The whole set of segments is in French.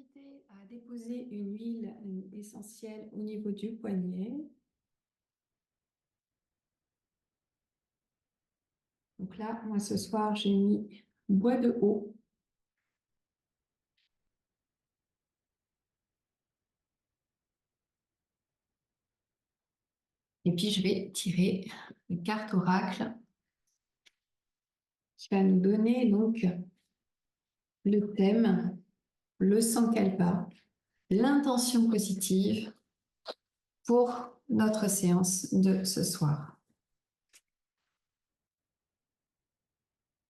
inviter à déposer une huile essentielle au niveau du poignet. Donc là, moi ce soir, j'ai mis bois de haut. Et puis je vais tirer une carte oracle qui va nous donner donc le thème, le Sankalpa, l'intention positive pour notre séance de ce soir.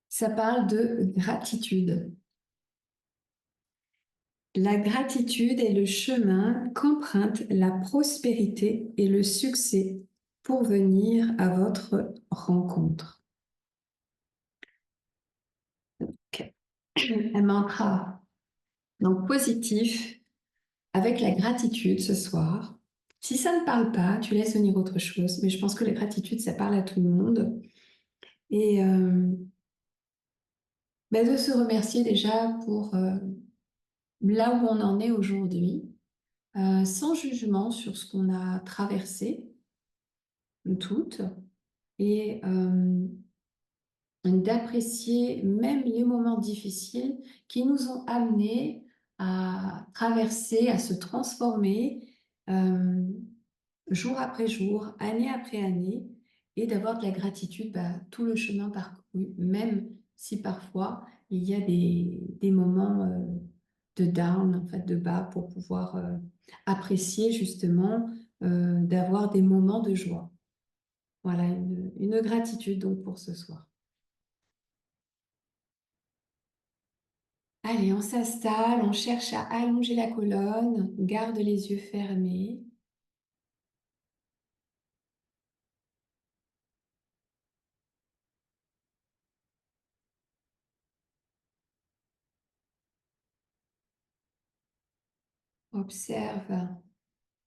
Ça parle de gratitude. La gratitude est le chemin qu'emprunte la prospérité et le succès pour venir à votre rencontre. Okay. Un mantra donc positif avec la gratitude ce soir. Si ça ne parle pas, tu laisses venir autre chose, mais je pense que la gratitude, ça parle à tout le monde. Et de se remercier déjà pour là où on en est aujourd'hui, sans jugement sur ce qu'on a traversé, toutes, et d'apprécier même les moments difficiles qui nous ont amenés à traverser, à se transformer jour après jour, année après année, et d'avoir de la gratitude tout le chemin parcouru, même si parfois il y a des moments de down, en fait, de bas, pour pouvoir apprécier justement d'avoir des moments de joie. Voilà, une gratitude donc pour ce soir. Allez, on s'installe, on cherche à allonger la colonne, garde les yeux fermés. Observe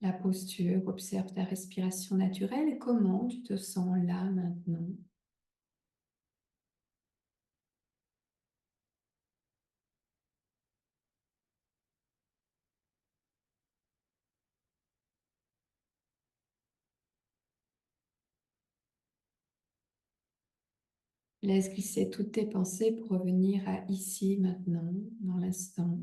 la posture, observe ta respiration naturelle et comment tu te sens là maintenant. Laisse glisser toutes tes pensées pour revenir à ici, maintenant, dans l'instant.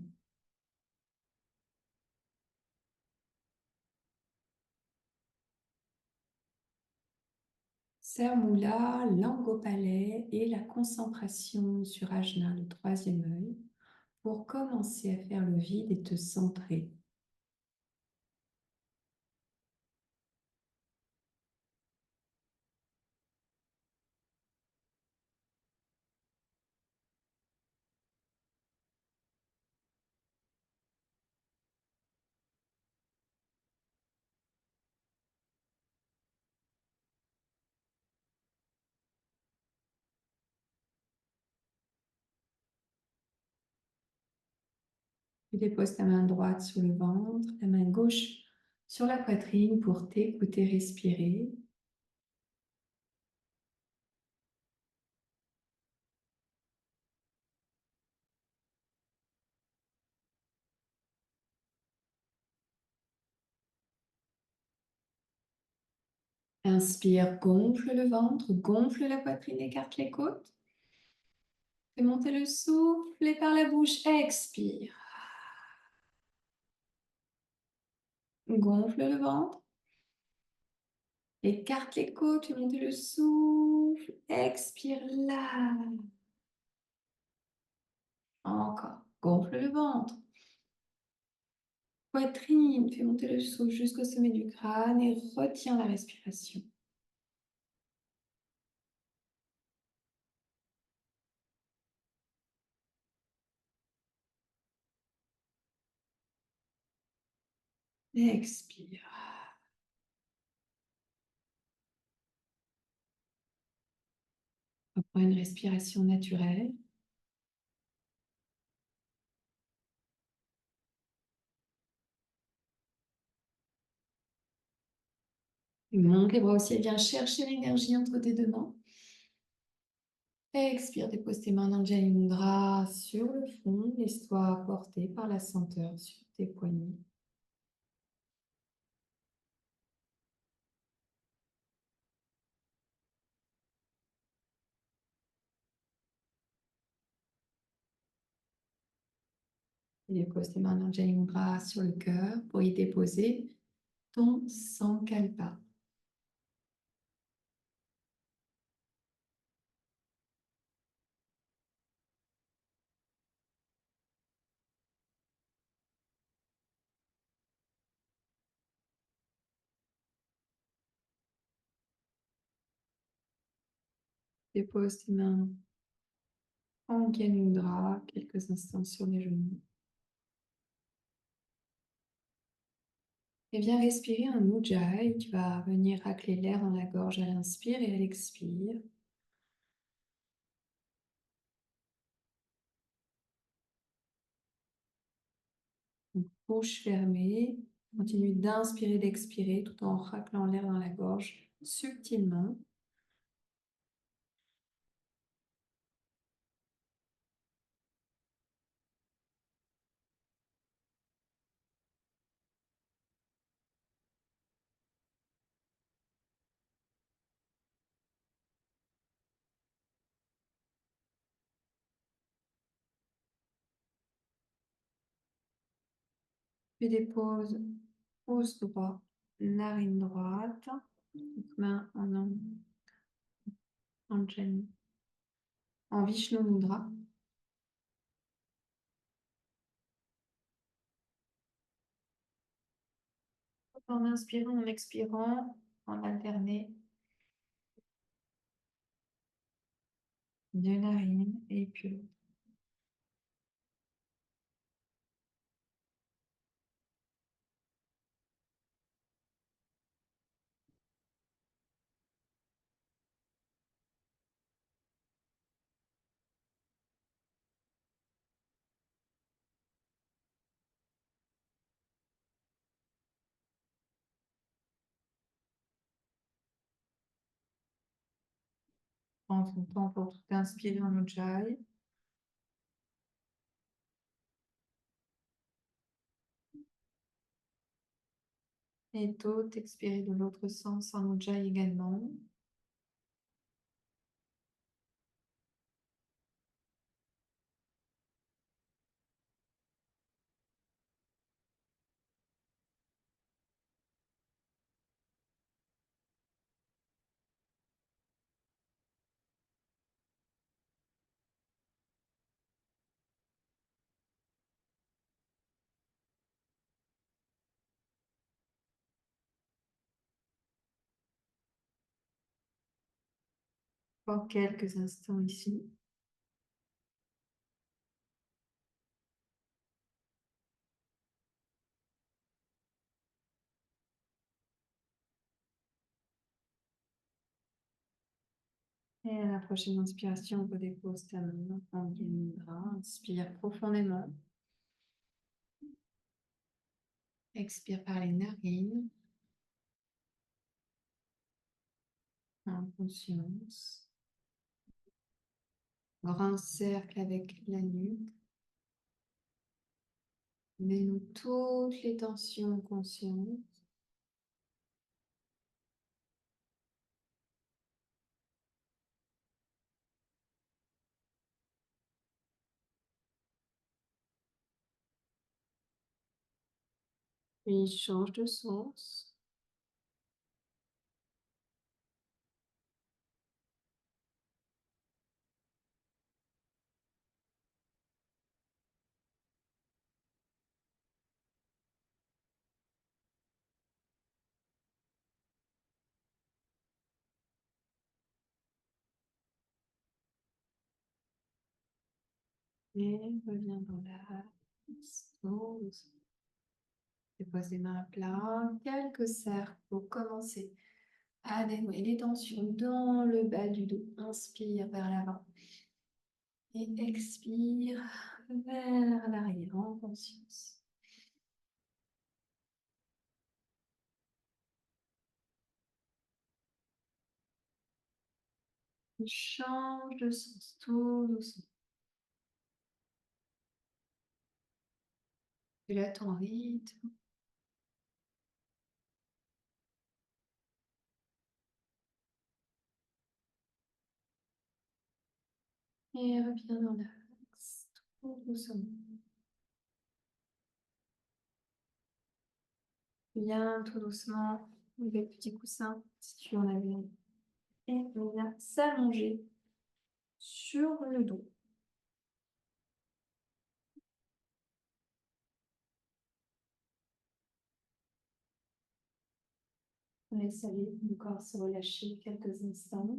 Serre-moula, langue au palais et la concentration sur Ajna, le troisième œil, pour commencer à faire le vide et te centrer. Tu déposes ta main droite sur le ventre, la main gauche sur la poitrine pour t'écouter respirer. Inspire, gonfle le ventre, gonfle la poitrine, écarte les côtes. Fais monter le souffle et par la bouche, expire. Gonfle le ventre, écarte les côtes, fais monter le souffle, expire là. Encore, gonfle le ventre. Poitrine, fais monter le souffle jusqu'au sommet du crâne et retiens la respiration. Expire. Reprends une respiration naturelle. Monte les bras au ciel, viens chercher l'énergie entre tes deux mains. Expire, dépose tes mains dans le Jai Mudra sur le front. Laisse-toi porter par la senteur sur tes poignets. Et dépose tes mains dans le Jai Mudra sur le cœur pour y déposer ton Sankalpa. Dépose tes mains en Ujjayi Mudra quelques instants sur les genoux. Et viens respirer un Ujjayi. Tu vas venir racler l'air dans la gorge à l'inspire et à l'expire. Bouche fermée. Continue d'inspirer, d'expirer tout en raclant l'air dans la gorge subtilement. Puis dépose pouce droit, narine droite, main en Vishnu Mudra. En inspirant, en expirant, en alterner deux narines et puis prends ton temps pour tout inspirer en Ujjayi. Et tout expirer de l'autre sens en Ujjayi également. Pour quelques instants ici. Et à la prochaine inspiration, on redépose ta main en Mudra. Inspire profondément. Expire par les narines. En conscience. Grand cercle avec la nuque. Mets-nous toutes les tensions conscientes. Puis change de sens. Et reviens dans l'axe. Pose. Dépose les mains à plat. Quelques cercles pour commencer à dénouer les tensions dans le bas du dos. Inspire vers l'avant. Et expire vers l'arrière en conscience. Change de sens tout doucement. Et là, ton rythme. Et reviens dans l'axe tout doucement. Viens tout doucement, avec le petit coussin, si tu en avais un. Et on vient s'allonger sur le dos. On laisse aller le corps se relâcher quelques instants.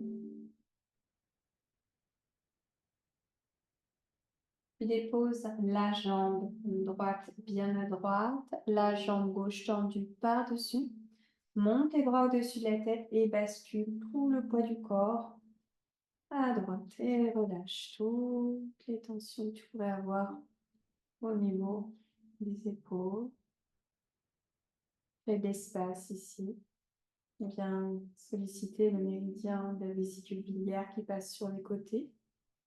Puis dépose la jambe droite bien à droite, la jambe gauche tendue par-dessus. Monte les bras au-dessus de la tête et bascule tout le poids du corps à droite. Et relâche toutes les tensions que tu pourrais avoir au niveau des épaules. Fais de l'espace ici. On vient solliciter le méridien de la vésicule biliaire qui passe sur les côtés,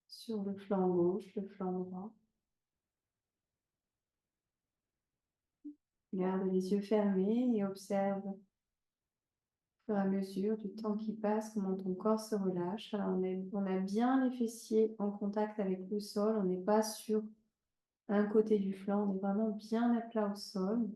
sur le flanc gauche, le flanc droit. Garde les yeux fermés et observe au fur et à mesure du temps qui passe comment ton corps se relâche. Alors on a bien les fessiers en contact avec le sol, on n'est pas sur un côté du flanc, on est vraiment bien à plat au sol.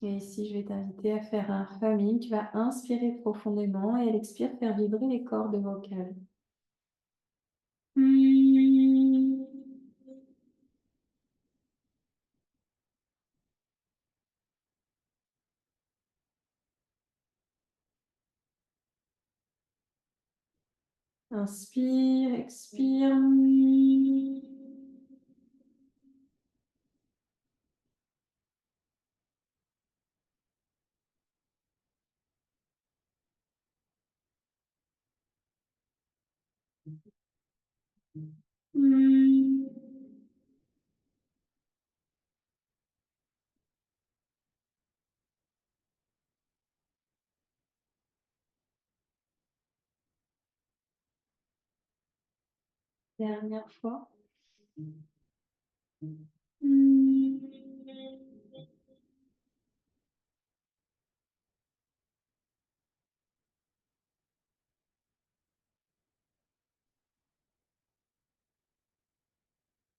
Et ici, je vais t'inviter à faire un humming. Tu vas inspirer profondément et à l'expire, faire vibrer les cordes vocales. Inspire, expire. Dernière fois.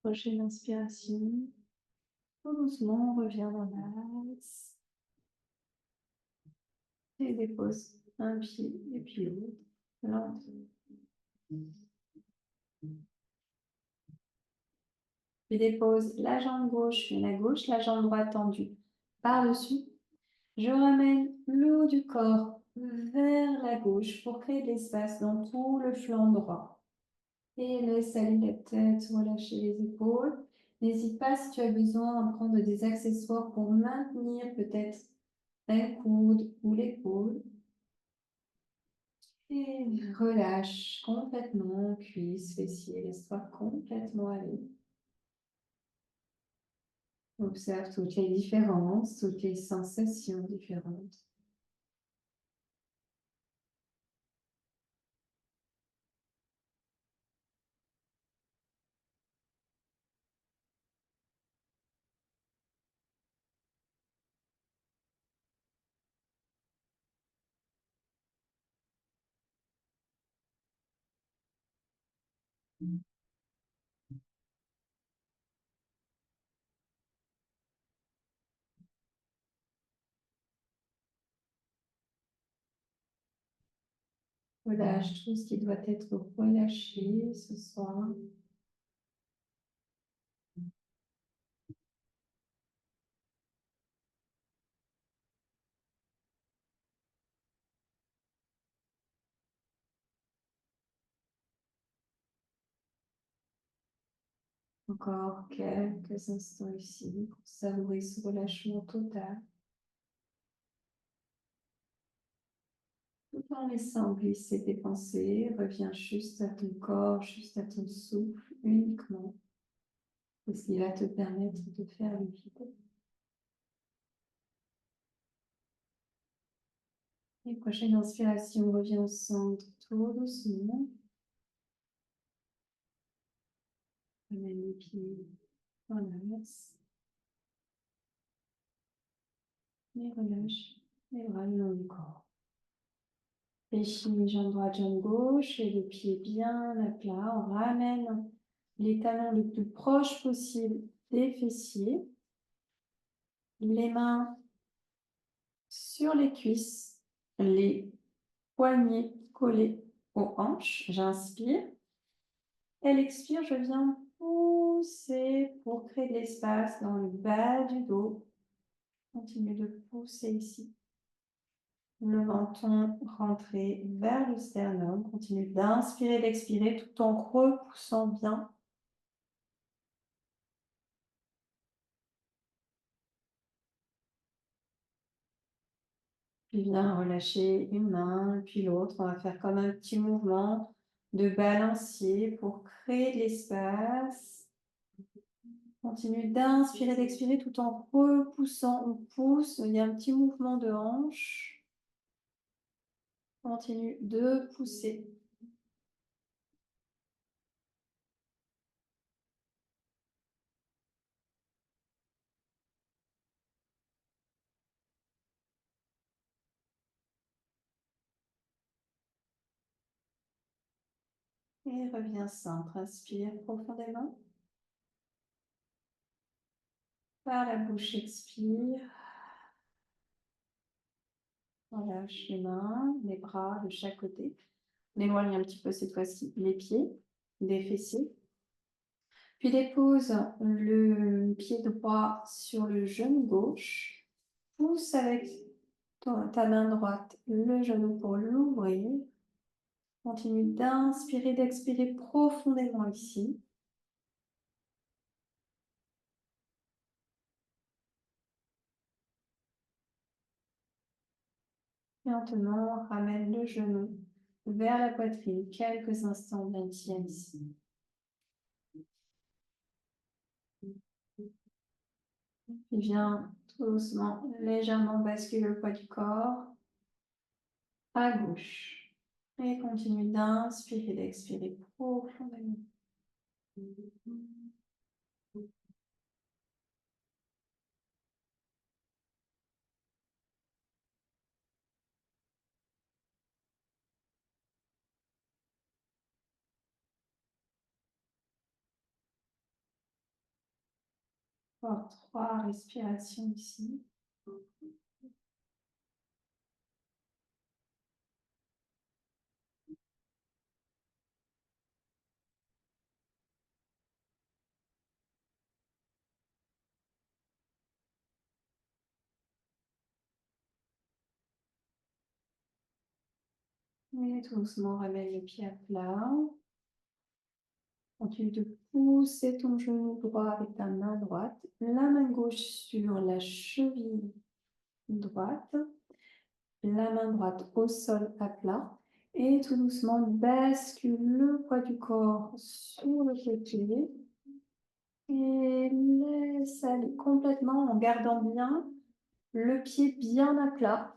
Prochaine inspiration. Tout doucement, on revient dans l'axe. Et dépose un pied et puis l'autre. Lentement. Puis dépose la jambe gauche, la gauche, la jambe droite tendue par-dessus. Je ramène le haut du corps vers la gauche pour créer de l'espace dans tout le flanc droit. Et laisse aller la tête, relâcher les épaules. N'hésite pas si tu as besoin de prendre des accessoires pour maintenir peut-être un coude ou l'épaule. Et relâche complètement, cuisses, fessiers, laisse-toi complètement aller. Observe toutes les différences, toutes les sensations différentes. Relâche tout ce qui doit être relâché ce soir. Encore quelques instants ici pour savourer ce relâchement total. Tout en laissant glisser tes pensées, reviens juste à ton corps, juste à ton souffle uniquement. C'est ce qui va te permettre de faire le vide. Et prochaine inspiration, reviens au centre tout doucement. Ramène les pieds dans l'axe. Et relâche les bras le long du corps. Fléchis jambe droite, jambe gauche et le pied bien à plat. On ramène les talons le plus proche possible des fessiers. Les mains sur les cuisses, les poignets collés aux hanches. J'inspire. Elle expire, je viens pousser pour créer de l'espace dans le bas du dos. Continue de pousser ici. Le menton rentré vers le sternum. Continue d'inspirer, d'expirer tout en repoussant bien. Puis viens relâcher une main, puis l'autre. On va faire comme un petit mouvement de balancier pour créer de l'espace. Continue d'inspirer, d'expirer tout en repoussant. On pousse, il y a un petit mouvement de hanche. Continue de pousser. Et reviens centre. Inspire profondément. Par la bouche, expire. Relâche les mains, les bras de chaque côté. On éloigne un petit peu cette fois-ci les pieds des fessiers. Puis dépose le pied droit sur le genou gauche. Pousse avec ta main droite le genou pour l'ouvrir. Continue d'inspirer, d'expirer profondément ici. Maintenant, ramène le genou vers la poitrine. Quelques instants maintien ici. Puis viens tout doucement, légèrement basculer le poids du corps à gauche. Et continue d'inspirer, d'expirer profondément. Encore 3 respirations ici. Et tout doucement, ramène le pied à plat. Continue de pousser ton genou droit avec ta main droite. La main gauche sur la cheville droite. La main droite au sol à plat. Et tout doucement, bascule le poids du corps sur le côté. Et laisse aller complètement en gardant bien le pied bien à plat.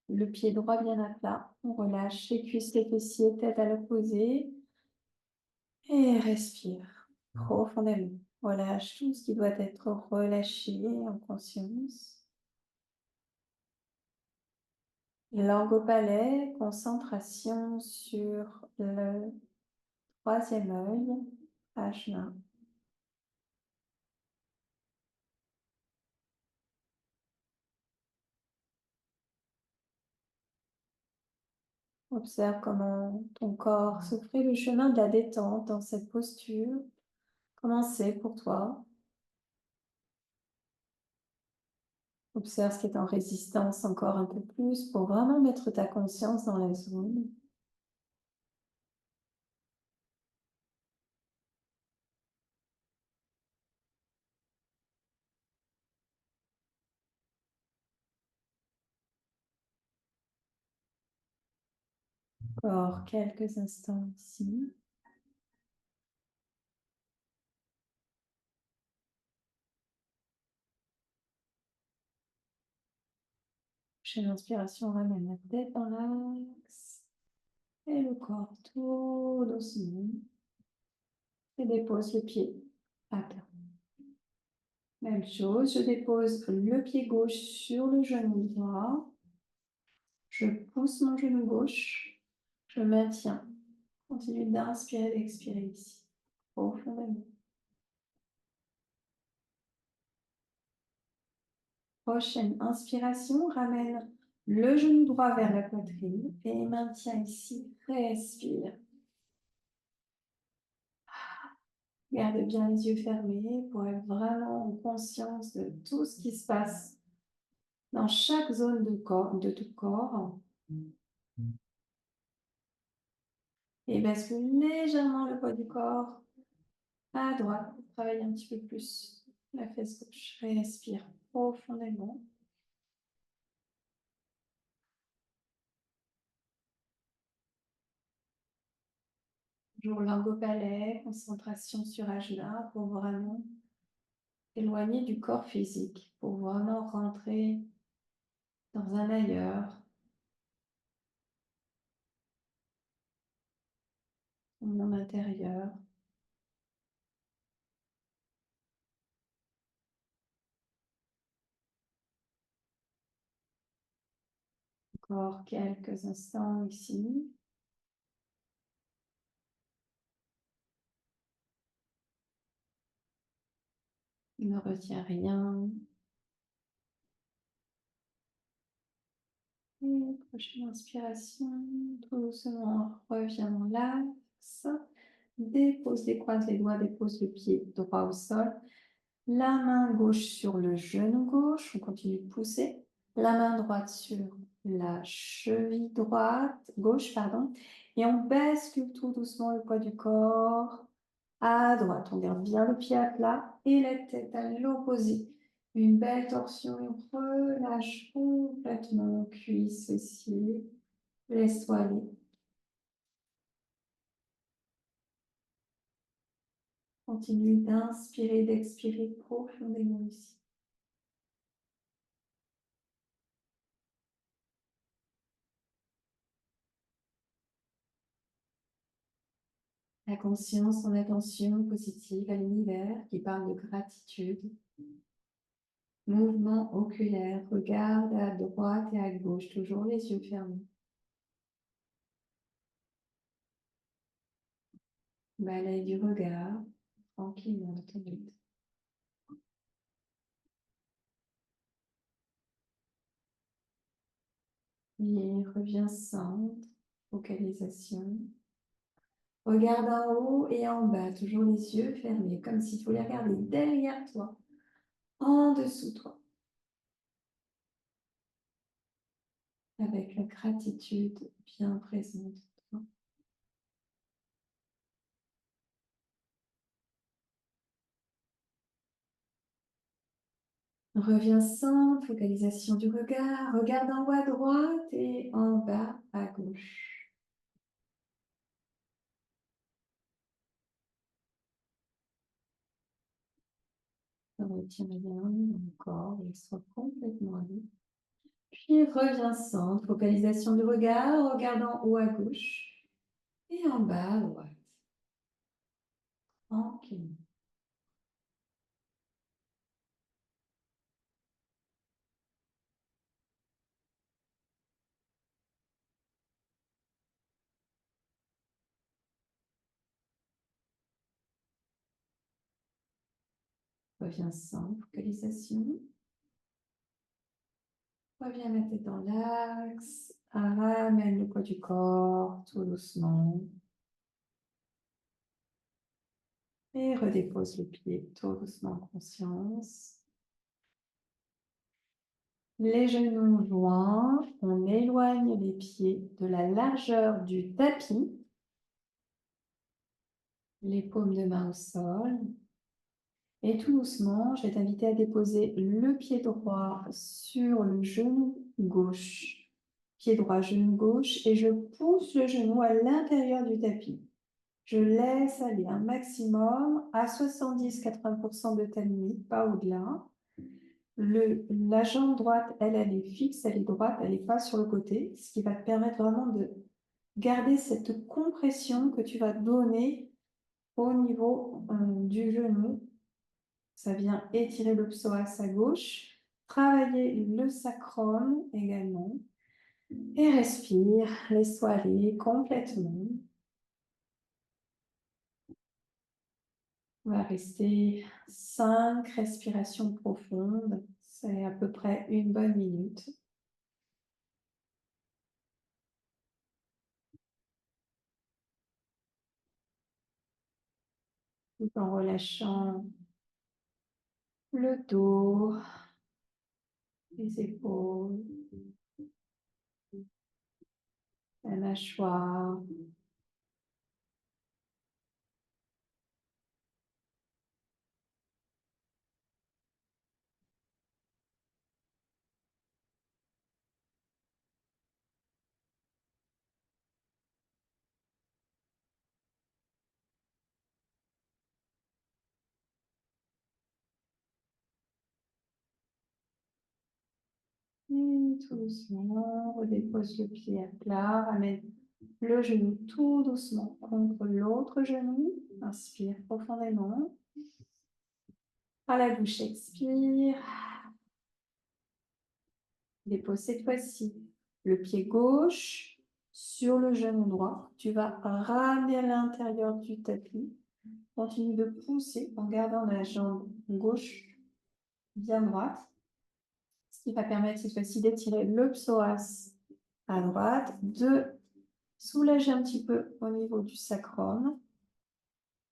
Le pied droit bien à plat. On relâche les cuisses, les fessiers, tête à l'opposé. Et respire profondément. Relâche tout ce qui doit être relâché en conscience. Langue au palais, concentration sur le troisième œil, ajna. Observe comment ton corps se fait le chemin de la détente dans cette posture. Comment c'est pour toi? Observe ce qui est en résistance encore un peu plus pour vraiment mettre ta conscience dans la zone. Encore quelques instants ici. Prochaine inspiration, on ramène la tête dans l'axe et le corps tout doucement. Et dépose le pied à plat. Même chose, je dépose le pied gauche sur le genou droit. Je pousse mon genou gauche. Je maintiens. Continue d'inspirer et d'expirer ici, profondément. Prochaine inspiration, ramène le genou droit vers la poitrine et maintiens ici. Respire. Garde bien les yeux fermés pour être vraiment en conscience de tout ce qui se passe dans chaque zone de corps, de tout corps. Et bascule légèrement le poids du corps à droite pour travailler un petit peu plus la fesse gauche. Respire profondément. Toujours langue au palais, concentration sur ajna pour vraiment éloigner du corps physique, pour vraiment rentrer dans un ailleurs, dans mon intérieur. Encore quelques instants ici. Ne retiens rien. Et prochaine inspiration, tout doucement, reviens dans l'axe. Dépose les croises des doigts, dépose le pied droit au sol. La main gauche sur le genou gauche, on continue de pousser. La main droite sur la cheville droite, gauche, pardon. Et on bascule tout doucement le poids du corps à droite. On garde bien le pied à plat et la tête à l'opposé. Une belle torsion et on relâche complètement cuisse, fessiers. Laisse-toi aller. Continue d'inspirer, d'expirer profondément ici. La conscience, son attention positive à l'univers qui parle de gratitude. Mouvement oculaire, regarde à droite et à gauche, toujours les yeux fermés. Balaye du regard, tranquillement dans ton rythme. Et reviens centre, focalisation. Regarde en haut et en bas, toujours les yeux fermés, comme si tu voulais regarder derrière toi, en dessous de toi. Avec la gratitude bien présente. Reviens centre, focalisation du regard. Regarde en haut à droite et en bas à gauche. Retiens bien encore, laisse-toi complètement aller. Puis reviens centre, focalisation du regard. Regarde en haut à gauche et en bas à droite. Tranquillement. Reviens centre, focalisation. Reviens la tête dans l'axe. Ramène le poids du corps tout doucement. Et redépose le pied tout doucement en conscience. Les genoux joints, on éloigne les pieds de la largeur du tapis. Les paumes de main au sol. Et tout doucement, je vais t'inviter à déposer le pied droit sur le genou gauche. Pied droit, genou gauche. Et je pousse le genou à l'intérieur du tapis. Je laisse aller un maximum à 70-80% de ta limite, pas au-delà. La jambe droite, elle est fixe, elle est droite, elle n'est pas sur le côté, ce qui va te permettre vraiment de garder cette compression que tu vas donner au niveau du genou. Ça vient étirer le psoas à gauche, travailler le sacrum également. Et respire, laisse-toi aller complètement. On va rester 5 respirations profondes. C'est à peu près une bonne minute. Tout en relâchant le dos, les épaules, la mâchoire. Et tout doucement, redépose le pied à plat, ramène le genou tout doucement contre l'autre genou. Inspire profondément. Par la bouche, expire. Dépose cette fois-ci le pied gauche sur le genou droit. Tu vas ramener à l'intérieur du tapis. Continue de pousser en gardant la jambe gauche bien droite. Ce qui va permettre cette fois-ci d'étirer le psoas à droite, de soulager un petit peu au niveau du sacrum.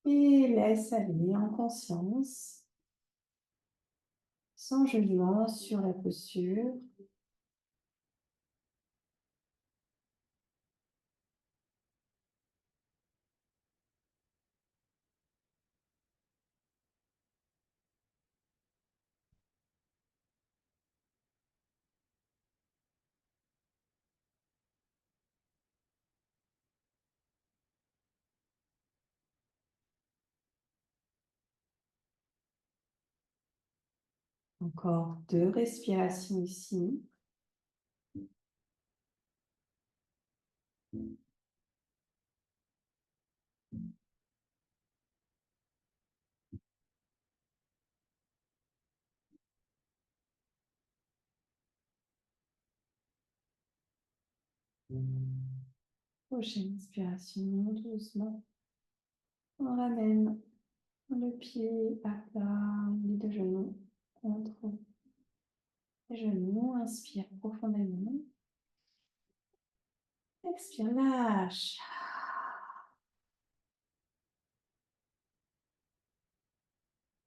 Et laisse aller en conscience, sans jugement sur la posture. Encore 2 respirations ici. Prochaine inspiration, doucement. On ramène le pied à plat, les deux genoux contre les genoux. Inspire profondément. Expire, lâche.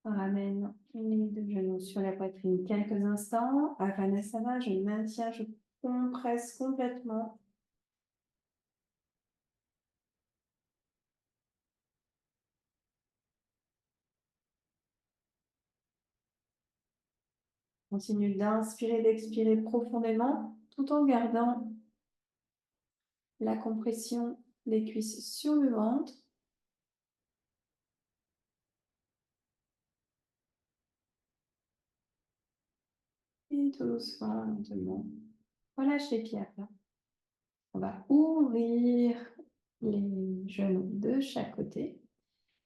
On ramène les deux genoux sur la poitrine quelques instants. Avanasana, je maintiens, je compresse complètement. Continue d'inspirer, d'expirer profondément tout en gardant la compression des cuisses sur le ventre. Et tout doucement, lentement. Relâche les pieds à plat. On va ouvrir les genoux de chaque côté.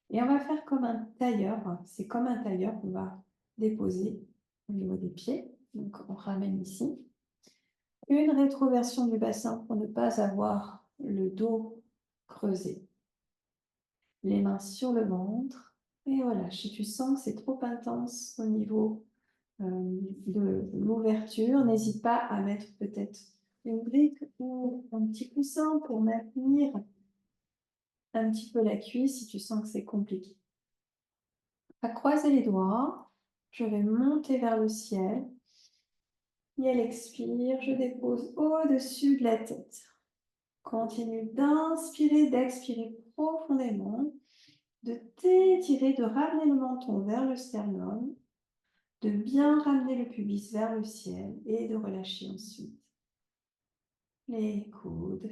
Et on va faire comme un tailleur. C'est comme un tailleur qu'on va déposer au niveau des pieds. Donc, on ramène ici. Une rétroversion du bassin pour ne pas avoir le dos creusé. Les mains sur le ventre. Et relâche. Si tu sens que c'est trop intense au niveau de l'ouverture, n'hésite pas à mettre peut-être une brique ou un petit coussin pour maintenir un petit peu la cuisse si tu sens que c'est compliqué. À croiser les doigts, je vais monter vers le ciel. Et elle expire, je dépose au-dessus de la tête. Continue d'inspirer, d'expirer profondément, de t'étirer, de ramener le menton vers le sternum, de bien ramener le pubis vers le ciel et de relâcher ensuite les coudes,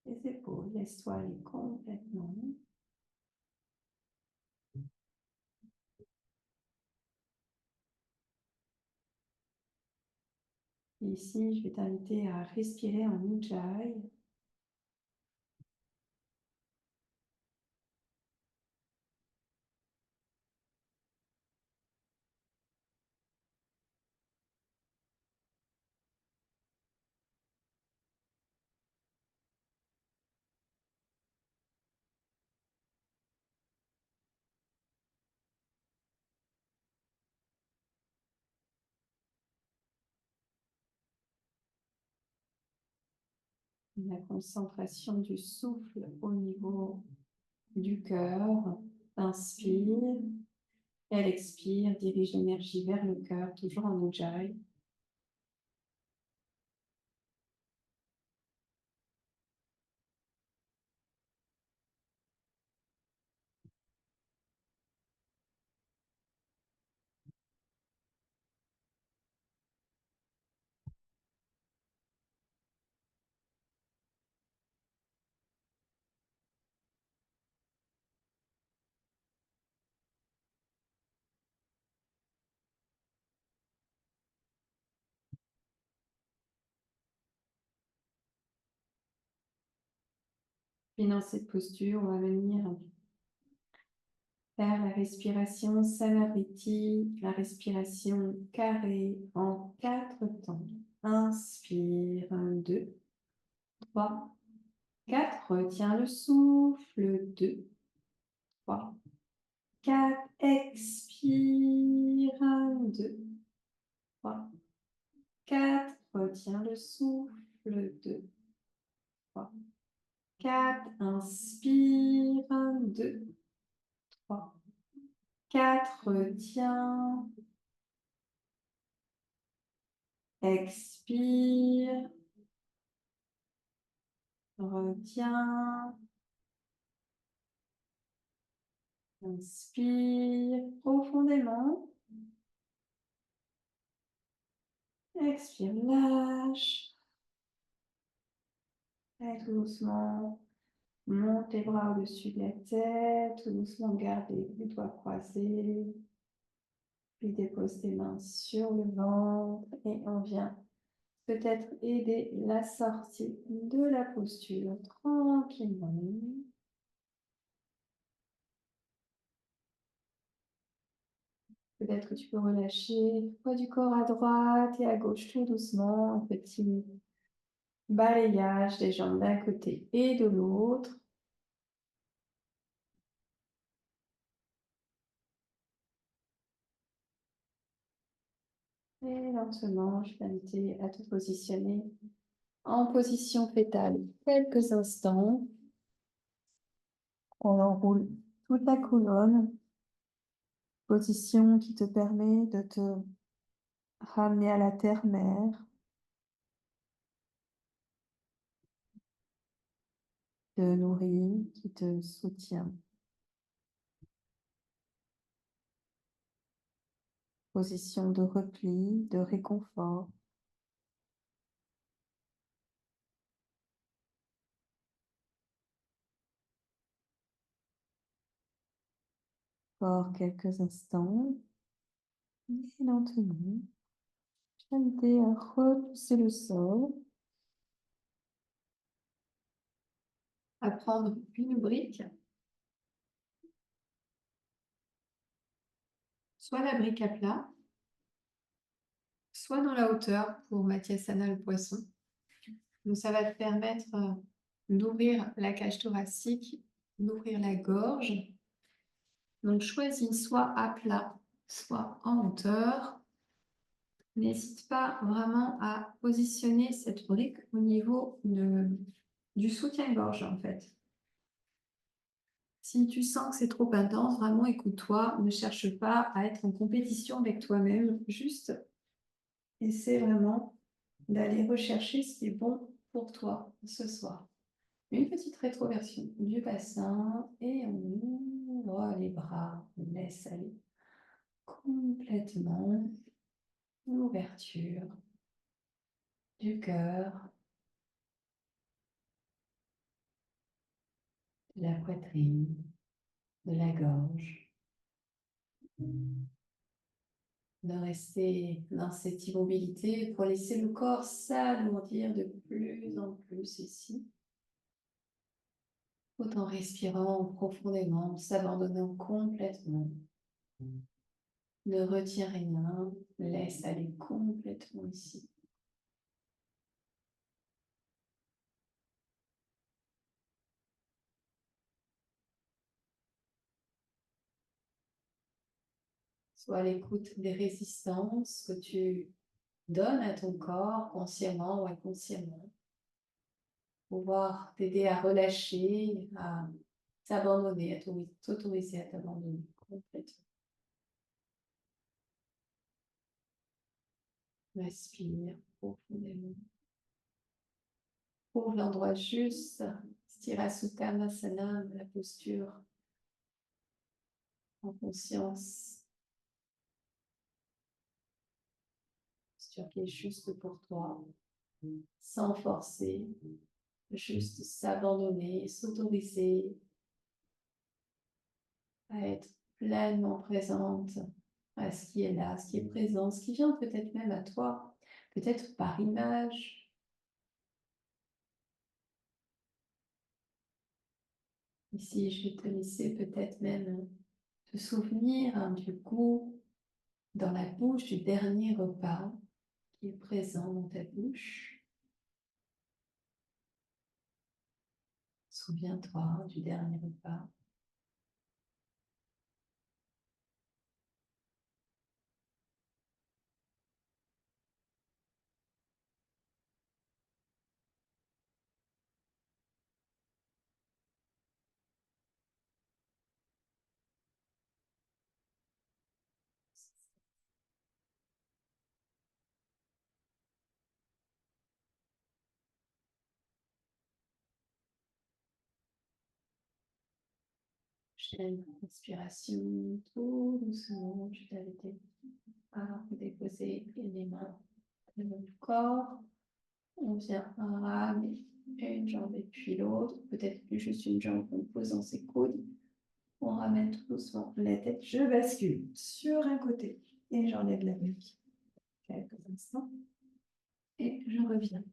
les épaules, laisse-toi aller complètement. Et ici, je vais t'inviter à respirer en Ujjayi. La concentration du souffle au niveau du cœur. Inspire. Elle expire, dirige l'énergie vers le cœur, toujours en Ujjayi. Puis dans cette posture, on va venir faire la respiration Samariti, la respiration carrée en 4 temps. Inspire, 1, 2, 3, 4. Retiens le souffle, 2, 3, 4. Expire, 1, 2, 3, 4. Retiens le souffle, 2, 3, 4. Inspire, 1, 2, 3, 4. Retiens. Expire. Retiens. Inspire profondément. Expire, lâche. Et tout doucement, monte les bras au-dessus de la tête. Tout doucement, garde les doigts croisés. Puis dépose tes mains sur le ventre. Et on vient peut-être aider la sortie de la posture tranquillement. Peut-être que tu peux relâcher le poids du corps à droite et à gauche tout doucement. Un petit balayage des jambes d'un côté et de l'autre. Et lentement, je vais t'inviter à te positionner en position fétale quelques instants. On enroule toute la colonne. Position qui te permet de te ramener à la terre-mère. Te nourrit, qui te soutient. Position de repli, de réconfort. Encore quelques instants. Et lentement, je t'invite à repousser le sol. À prendre une brique. Soit la brique à plat, soit dans la hauteur pour Mathiasana le poisson. Donc ça va te permettre d'ouvrir la cage thoracique, d'ouvrir la gorge. Donc choisis soit à plat, soit en hauteur. N'hésite pas vraiment à positionner cette brique au niveau du soutien-gorge en fait. Si tu sens que c'est trop intense, vraiment écoute-toi, ne cherche pas à être en compétition avec toi-même, juste essaie vraiment d'aller rechercher ce qui est bon pour toi ce soir. Une petite rétroversion du bassin et on ouvre les bras, on laisse aller complètement l'ouverture du cœur, de la poitrine, de la gorge, de rester dans cette immobilité pour laisser le corps s'alourdir de plus en plus ici, tout en respirant profondément, en s'abandonnant complètement. Ne retiens rien, laisse aller complètement ici. Sois à l'écoute des résistances que tu donnes à ton corps, consciemment ou inconsciemment, pour pouvoir t'aider à relâcher, à t'abandonner, à t'autoriser à t'abandonner complètement. Respire profondément. Trouve l'endroit juste, Sthirasuttanasana, la posture en conscience, posture qui est juste pour toi, sans forcer, juste s'abandonner, s'autoriser à être pleinement présente à ce qui est là, ce qui est présent, ce qui vient peut-être même à toi, peut-être par image. Ici, je vais te laisser peut-être même te souvenir du goût dans la bouche du dernier repas qui est présent dans ta bouche. Souviens-toi du dernier repas. Prochaine inspiration, tout doucement, je t'invite à déposer les mains le long du corps. On vient ramer une jambe et puis l'autre, peut-être plus juste une jambe en posant ses coudes. On ramène tout doucement la tête. Je bascule sur un côté et j'enlève la nuque. Quelques instants. Et je reviens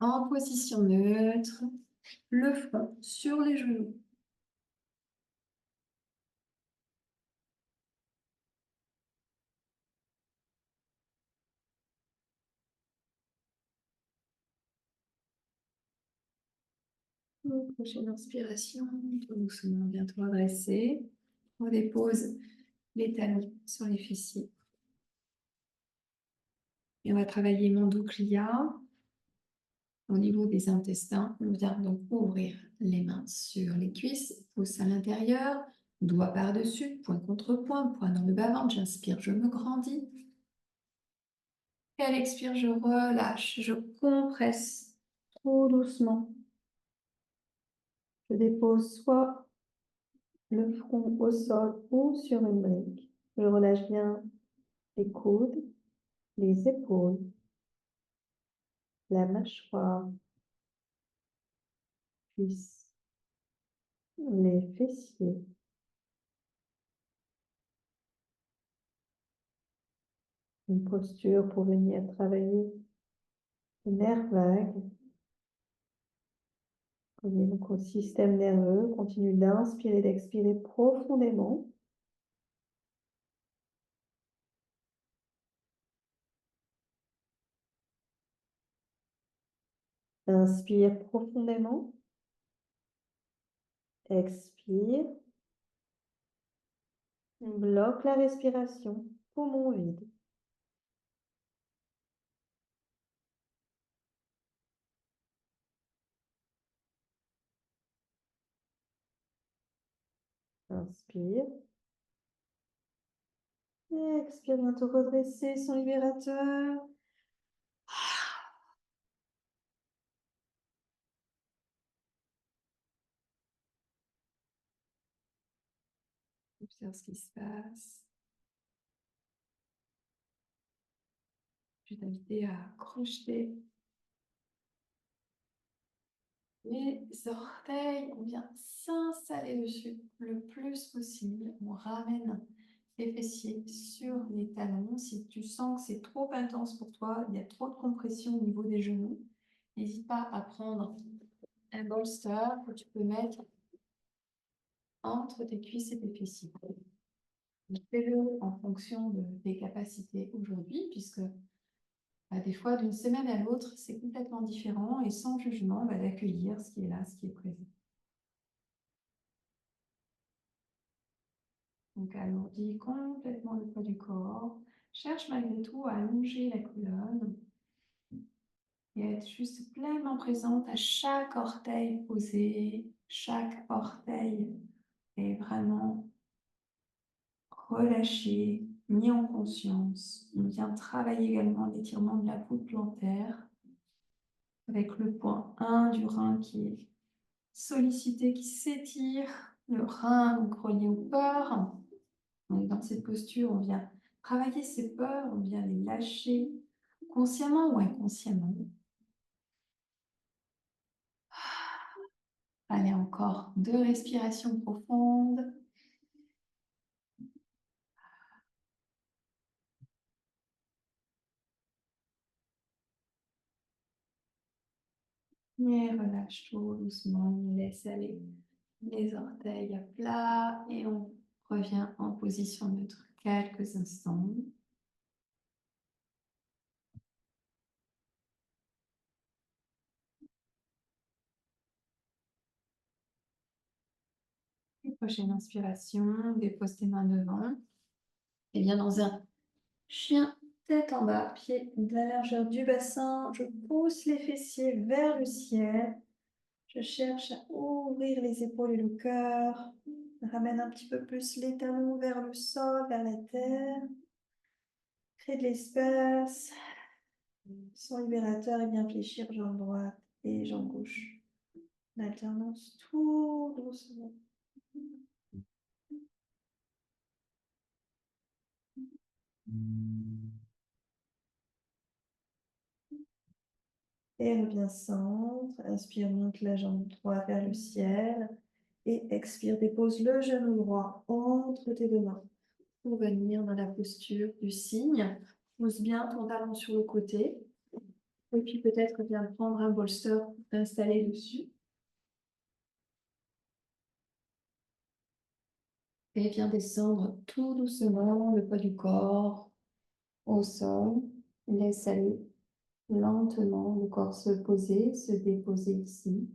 en position neutre, le front sur les genoux. Prochaine inspiration, tout doucement, viens-toi redresser. On dépose les talons sur les fessiers. Et on va travailler Mandukriya au niveau des intestins. On vient donc ouvrir les mains sur les cuisses, pouce à l'intérieur, doigt par-dessus, point contre point, point dans le bas-ventre. J'inspire, je me grandis. Et à l'expire, je relâche, je compresse trop doucement. Je dépose soit le front au sol ou sur une brique. Je relâche bien les coudes, les épaules, la mâchoire, puis les fessiers. Une posture pour venir travailler le nerf vague. Revenez donc au système nerveux. Continue d'inspirer, d'expirer profondément. Inspire profondément. Expire. Bloque la respiration. Poumon vide. Inspire. Expire, bientôt redresser son libérateur. Observe ce qui se passe. Je vais t'inviter à crocheter les orteils. On vient s'installer dessus le plus possible. On ramène les fessiers sur les talons. Si tu sens que c'est trop intense pour toi, il y a trop de compression au niveau des genoux, n'hésite pas à prendre un bolster que tu peux mettre entre tes cuisses et tes fessiers. Fais-le en fonction de tes capacités aujourd'hui, puisque des fois, d'une semaine à l'autre, c'est complètement différent et sans jugement, d'accueillir ce qui est là, ce qui est présent. Donc, alourdis complètement le poids du corps. Cherche malgré tout à allonger la colonne et à être juste pleinement présente à chaque orteil posé. Chaque orteil est vraiment relâché, mis en conscience. On vient travailler également l'étirement de la voûte plantaire avec le point 1 du rein qui est sollicité, qui s'étire. Le rein, donc relié aux peurs. Donc, dans cette posture, on vient travailler ces peurs, on vient les lâcher consciemment ou inconsciemment. Allez, encore 2 respirations profondes. Et relâche tout doucement, on laisse aller les orteils à plat et on revient en position neutre quelques instants. Et prochaine inspiration, dépose tes mains devant. Et bien dans un chien tête en bas, pied de la largeur du bassin, je pousse les fessiers vers le ciel. Je cherche à ouvrir les épaules et le cœur. Ramène un petit peu plus les talons vers le sol, vers la terre. Crée de l'espace. Son libérateur et bien fléchir jambe droite et jambe gauche. L'alternance tout doucement. Et reviens centre. Inspire, monte la jambe droite vers le ciel. Et expire, dépose le genou droit entre tes deux mains. Pour venir dans la posture du cygne. Pose bien ton talon sur le côté. Et puis peut-être bien prendre un bolster pour t'installer dessus. Et viens descendre tout doucement le poids du corps au sol. Laisse aller lentement le corps se poser, se déposer ici.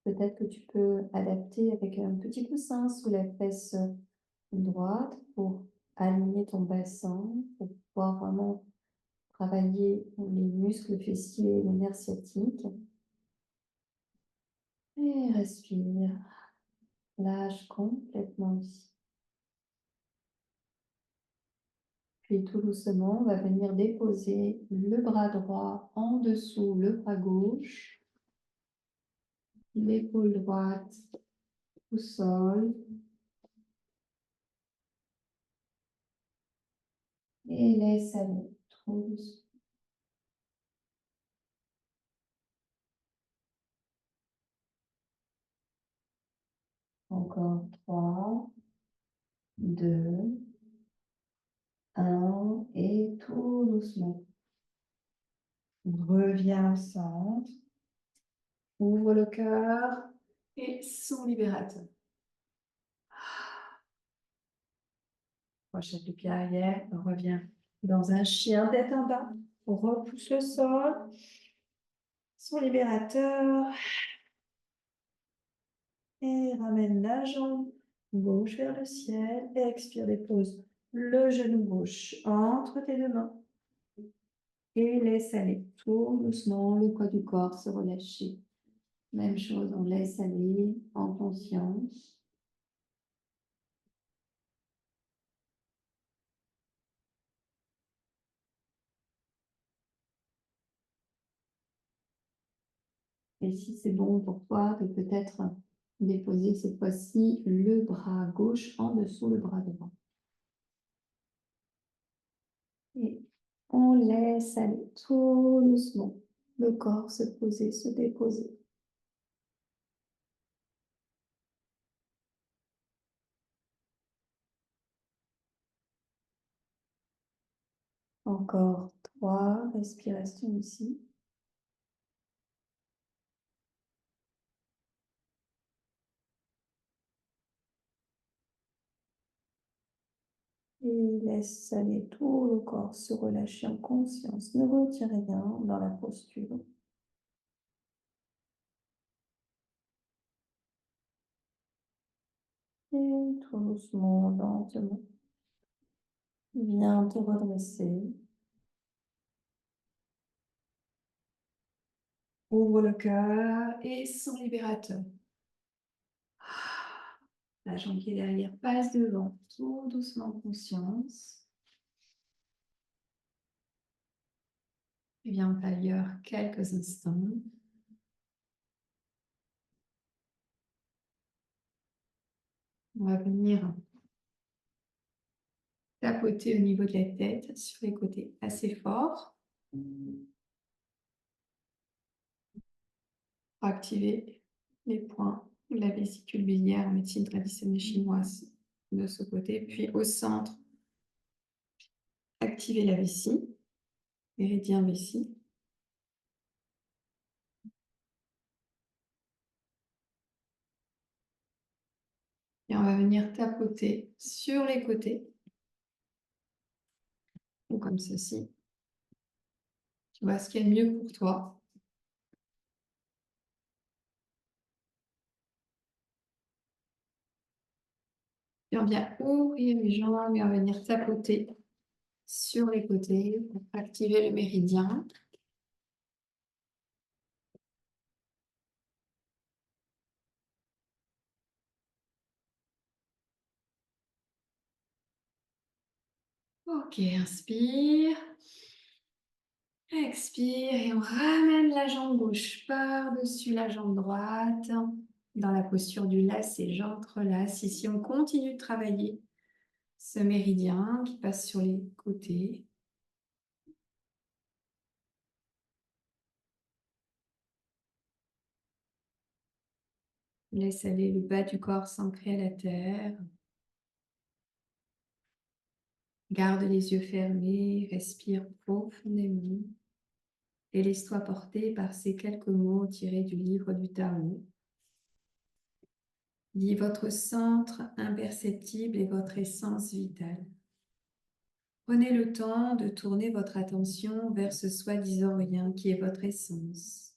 Peut-être que tu peux adapter avec un petit coussin sous la fesse droite pour aligner ton bassin, pour pouvoir vraiment travailler les muscles fessiers et le nerf sciatique. Et respire. Lâche complètement ici. Puis tout doucement, on va venir déposer le bras droit en dessous le bras gauche. L'épaule droite au sol. Et laisse aller. Trop doucement. Encore 3, 2, 1. Et tout doucement. Reviens au centre. Ouvre le cœur. Et son libérateur. Crochet du pied arrière. Reviens dans un chien tête en bas. On repousse le sol. Son libérateur. Et ramène la jambe gauche vers le ciel. Et expire, dépose le genou gauche entre tes deux mains. Et laisse aller tout doucement le poids du corps se relâcher. Même chose, on laisse aller en conscience. Et si c'est bon pour toi, de peut-être déposer cette fois-ci le bras gauche en dessous le bras droit. Et On laisse aller tout doucement le corps se poser, se déposer. Encore 3 respirations ici. Et laisse aller tout le corps se relâcher en conscience. Ne retire rien dans la posture. Et tout doucement, lentement, viens te redresser. Ouvre le cœur et son libérateur. La jambe qui est derrière passe devant, tout doucement en conscience. Et viens en tailleur quelques instants. On va venir tapoter au niveau de la tête sur les côtés assez fort. Pour activer les points de la vésicule biliaire en médecine traditionnelle chinoise de ce côté. Puis au centre, activer la vessie, méridien vessie. Et on va venir tapoter sur les côtés, ou comme ceci. Tu vois ce qui est mieux pour toi. Et on vient ouvrir les jambes et on va venir tapoter sur les côtés pour activer le méridien. Ok, inspire. Expire et on ramène la jambe gauche par-dessus la jambe droite dans la posture du lacet. J'entrelace. Ici, on continue de travailler ce méridien qui passe sur les côtés. Laisse aller le bas du corps s'ancrer à la terre. Garde les yeux fermés, respire profondément et laisse-toi porter par ces quelques mots tirés du livre du Tao. Dis votre centre imperceptible et votre essence vitale. Prenez le temps de tourner votre attention vers ce soi-disant rien qui est votre essence.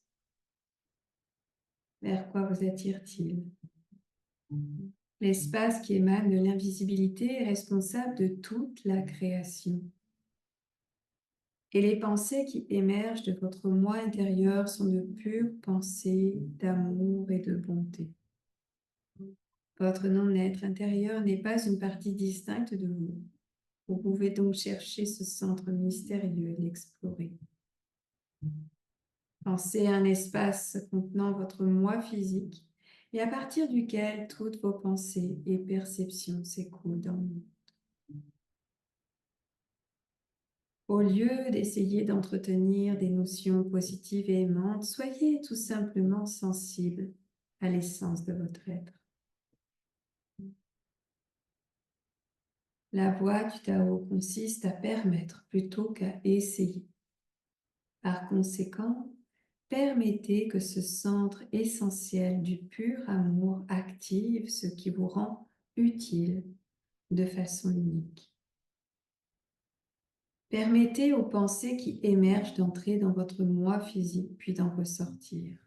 Vers quoi vous attire-t-il? L'espace qui émane de l'invisibilité est responsable de toute la création. Et les pensées qui émergent de votre moi intérieur sont de pures pensées d'amour et de bonté. Votre non-être intérieur n'est pas une partie distincte de vous. Vous pouvez donc chercher ce centre mystérieux et l'explorer. Pensez à un espace contenant votre moi physique et à partir duquel toutes vos pensées et perceptions s'écoulent dans le monde. Au lieu d'essayer d'entretenir des notions positives et aimantes, soyez tout simplement sensible à l'essence de votre être. La voie du Tao consiste à permettre plutôt qu'à essayer. Par conséquent, permettez que ce centre essentiel du pur amour active ce qui vous rend utile de façon unique. Permettez aux pensées qui émergent d'entrer dans votre moi physique puis d'en ressortir.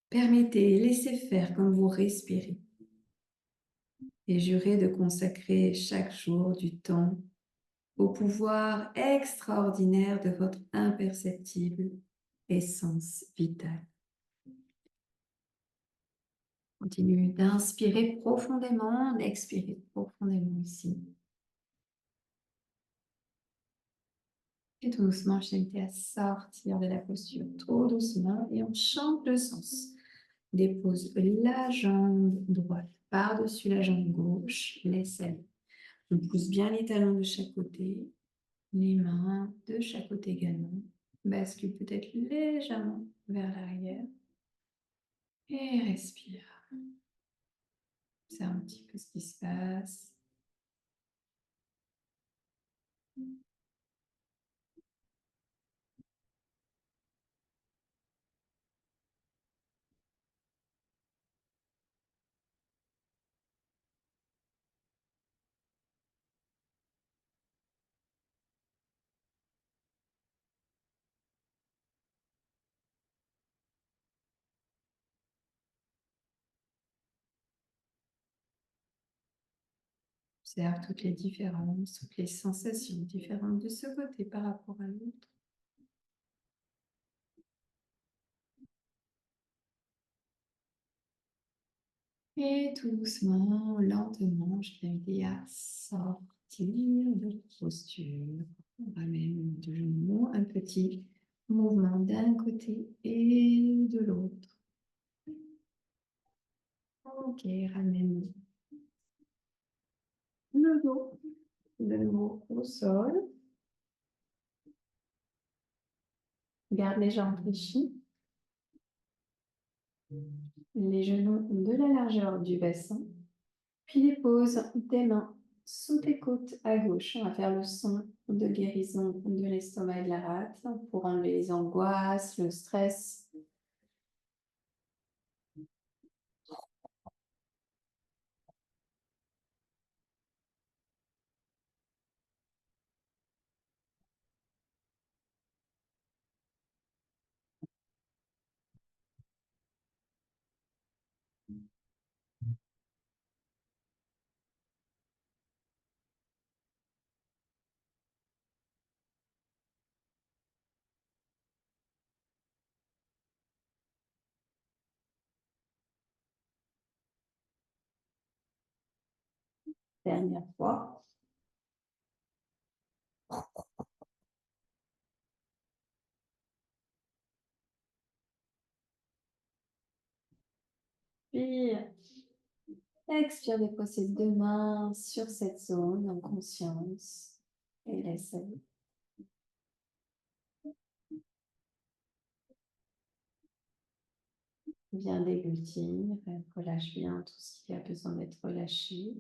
Permettez et laissez faire comme vous respirez. Et jurez de consacrer chaque jour du temps au pouvoir extraordinaire de votre imperceptible essence vitale. Continue d'inspirer profondément, d'expirer profondément ici. Et tout doucement, je t'invite à sortir de la posture, trop doucement, et on change de sens. Dépose la jambe droite par-dessus la jambe gauche, laisse aller. On pousse bien les talons de chaque côté. Les mains de chaque côté également. Bascule peut-être légèrement vers l'arrière. Et respire. C'est un petit peu ce qui se passe. Observe toutes les différences, toutes les sensations différentes de ce côté par rapport à l'autre. Et tout doucement, lentement, je t'invite à sortir de posture. On ramène de genoux, un petit mouvement d'un côté et de l'autre. Ok, ramène le dos de nouveau au sol. Garde les jambes fléchies. Les genoux de la largeur du bassin. Puis dépose tes mains sous tes côtes à gauche. On va faire le son de guérison de l'estomac et de la rate pour enlever les angoisses, le stress. Dernière fois. Puis expire, dépose tes deux mains sur cette zone en conscience et laisse aller. Bien déglutir, relâche bien tout ce qui a besoin d'être relâché.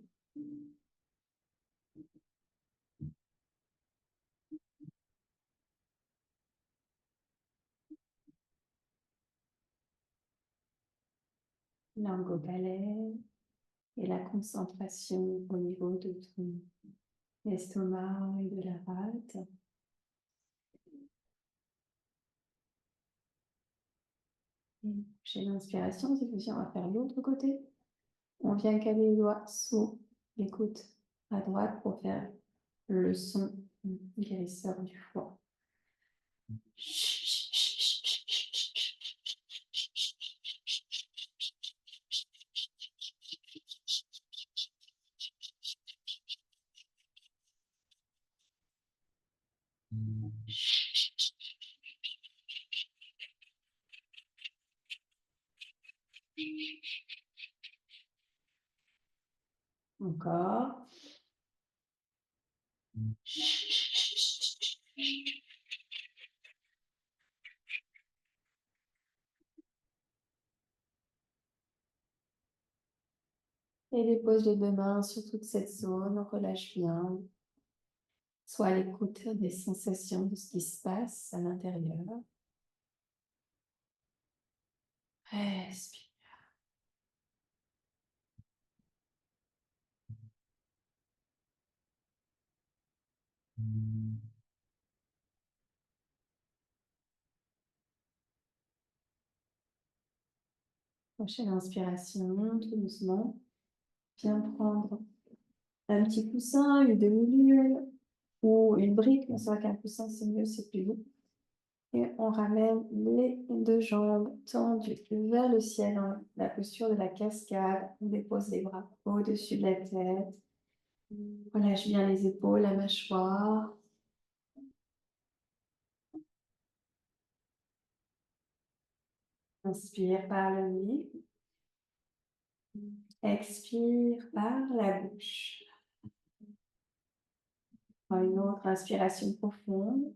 Langue au palais et la concentration au niveau de ton estomac et de la rate. J'ai l'inspiration, c'est aussi on va faire l'autre côté. On vient caler les doigts sous les côtes à droite pour faire le son guérisseur du foie. Encore. Et dépose les deux mains sur toute cette zone, relâche bien. Sois à l'écoute des sensations de ce qui se passe à l'intérieur. Respire. Prochaine inspiration, tout doucement. Viens prendre un petit coussin, une demi-lune ou une brique. Mais c'est vrai qu'un coussin, c'est mieux, c'est plus doux. Et on ramène les deux jambes tendues vers le ciel, hein, la posture de la cascade. On dépose les bras au-dessus de la tête. Relâche bien les épaules, la mâchoire. Inspire par le nez. Expire par la bouche. Prends une autre inspiration profonde.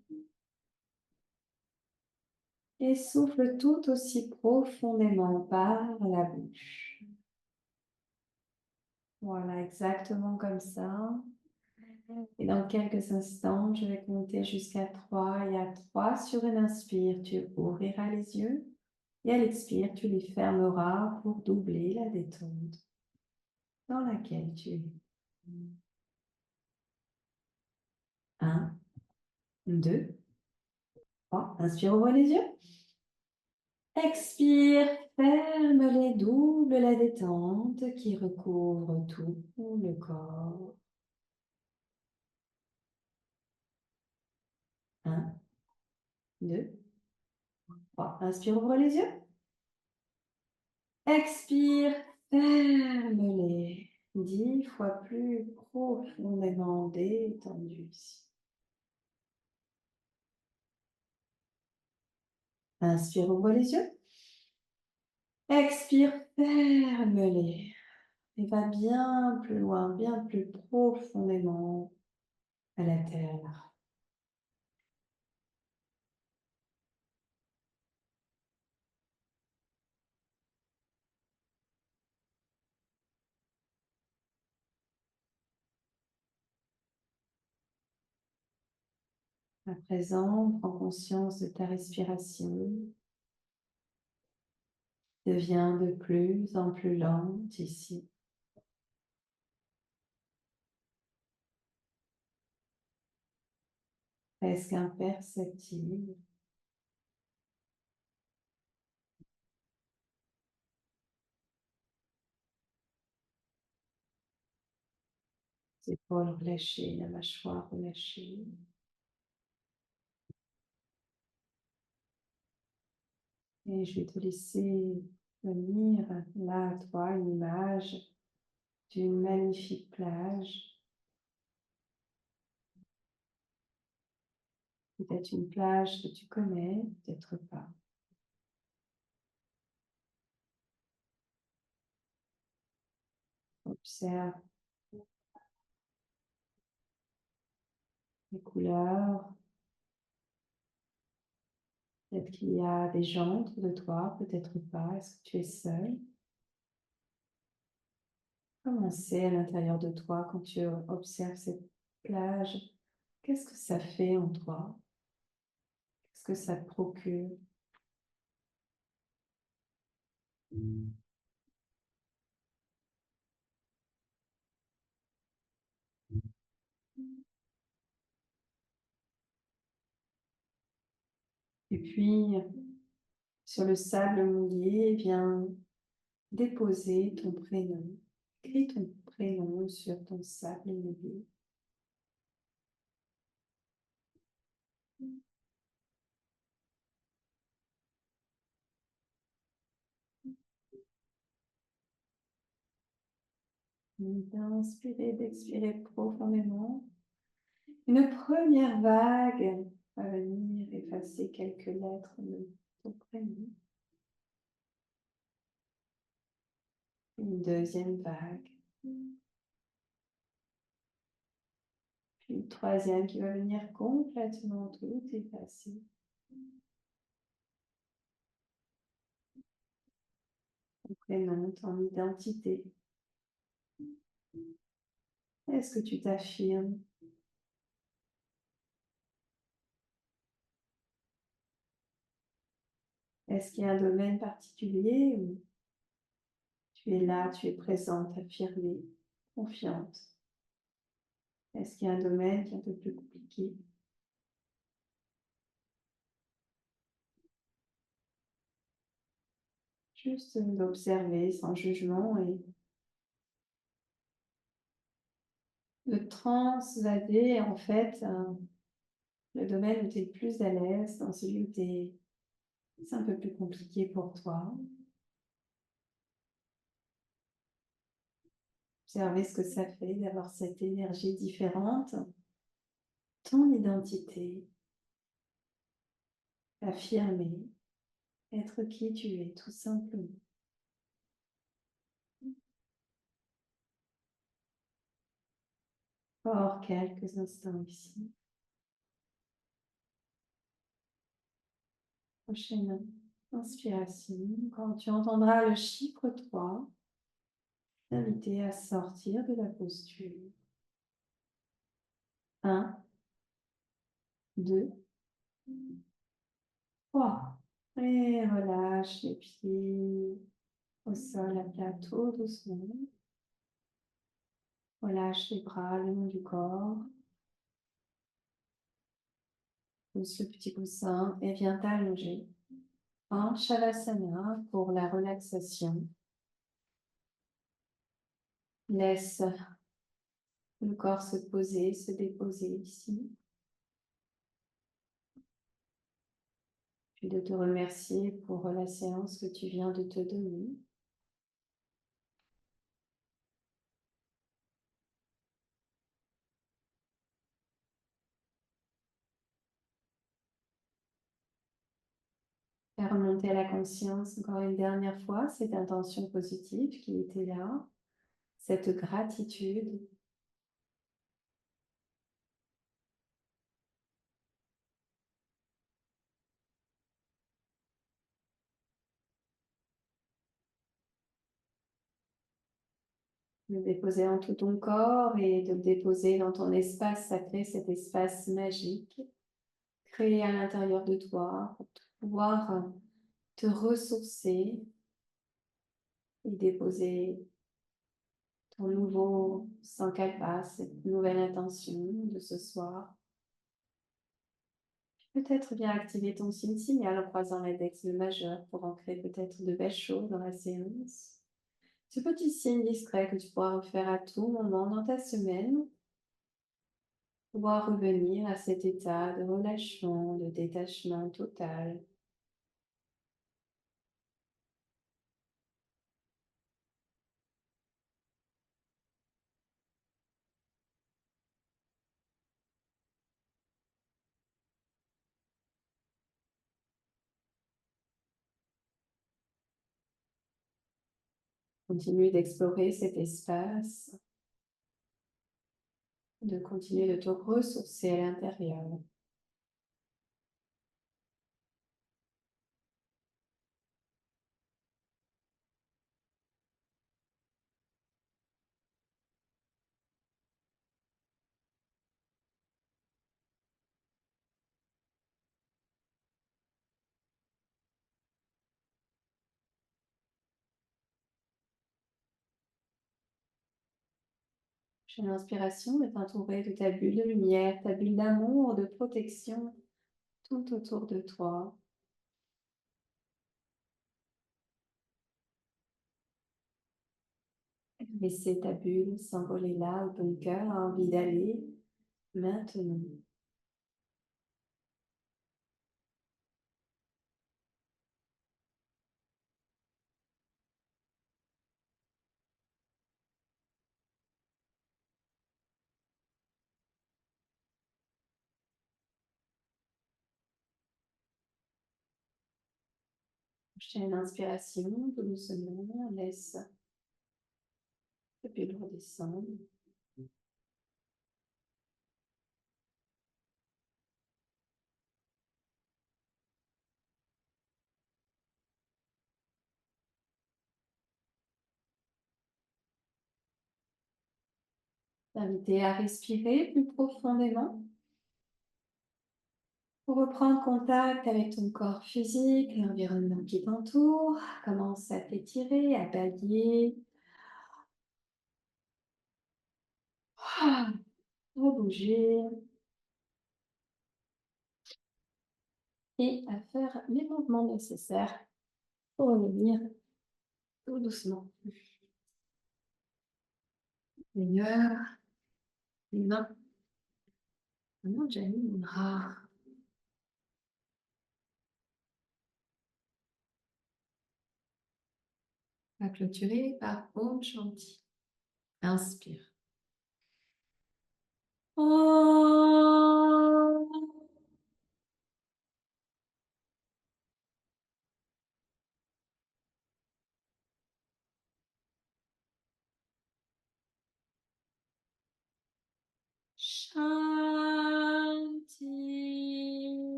Et souffle tout aussi profondément par la bouche. Voilà, exactement comme ça. Et dans quelques instants, je vais compter jusqu'à 3. Et à 3, sur une inspire, tu ouvriras les yeux. Et à l'expire, tu les fermeras pour doubler la détente dans laquelle tu es. 1, 2, 3. Inspire, ouvre les yeux. Expire, ferme les, double la détente qui recouvre tout le corps. 1, 2, 3. Inspire, ouvre les yeux. Expire, ferme-les. 10 fois plus profondément détendu ici. Inspire, ouvre les yeux. Expire, ferme-les. Et va bien plus loin, bien plus profondément à la terre. À présent, prends conscience de ta respiration. Devient de plus en plus lente ici. Presque imperceptible. Les épaules relâchées, la mâchoire relâchée. Et je vais te laisser venir là à toi une image d'une magnifique plage. Peut-être une plage que tu connais, peut-être pas. Observe les couleurs. Peut-être qu'il y a des gens autour de toi, peut-être pas. Est-ce que tu es seul? Comment c'est à l'intérieur de toi quand tu observes cette plage? Qu'est-ce que ça fait en toi? Qu'est-ce que ça te procure? Et puis, sur le sable mouillé, viens déposer ton prénom. Écris ton prénom sur ton sable mouillé. D'inspirer, d'expirer profondément. Une première vague va venir effacer quelques lettres de ton prénom. Une deuxième vague. Puis une troisième qui va venir complètement tout effacer. Ton prénom, ton identité. Est-ce que tu t'affirmes? Est-ce qu'il y a un domaine particulier où tu es là, tu es présente, affirmée, confiante? Est-ce qu'il y a un domaine qui est un peu plus compliqué? Juste d'observer sans jugement et de transvader en fait le domaine où tu es le plus à l'aise, dans celui où c'est un peu plus compliqué pour toi. Observer ce que ça fait d'avoir cette énergie différente, ton identité, affirmer, être qui tu es tout simplement. Encore quelques instants ici. Prochaine inspiration, quand tu entendras le chiffre 3, t'inviter à sortir de la posture. 1, 2, 3. Et relâche les pieds au sol à plat tout doucement. Relâche les bras le long du corps. Pousse le petit coussin et viens t'allonger en Shavasana pour la relaxation. Laisse le corps se poser, se déposer ici. Puis de te remercier pour la séance que tu viens de te donner. Faire remonter à la conscience encore une dernière fois cette intention positive qui était là, cette gratitude. De le déposer dans tout ton corps et de le déposer dans ton espace sacré, cet espace magique créé à l'intérieur de toi pour pouvoir te ressourcer et déposer ton nouveau sankalpa, cette nouvelle intention de ce soir. Peut-être bien activer ton signe signal en croisant l'index le majeur pour ancrer peut-être de belles choses dans la séance. Ce petit signe discret que tu pourras refaire à tout moment dans ta semaine, pouvoir revenir à cet état de relâchement, de détachement total. Continue d'explorer cet espace, de continuer de te ressourcer à l'intérieur. Prochaine inspiration est entourée de ta bulle de lumière, ta bulle d'amour, de protection tout autour de toi. Laissez ta bulle s'envoler là où ton cœur a envie d'aller maintenant. Prochaine inspiration, tout doucement, laisse la bulle redescendre. T'inviter à respirer plus profondément pour reprendre contact avec ton corps physique, l'environnement qui t'entoure. Commence à t'étirer, à bailler, à bouger et à faire les mouvements nécessaires pour revenir tout doucement. Meilleur, les mains. Maintenant, j'anime mon bras. On va clôturer par Om Shanti. Inspire. Om.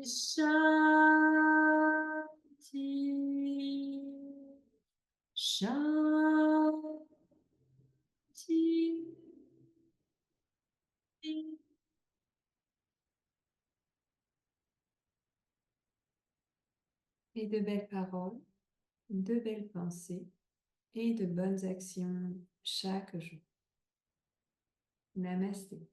Shanti, Shanti. Et de belles paroles, de belles pensées et de bonnes actions chaque jour. Namasté.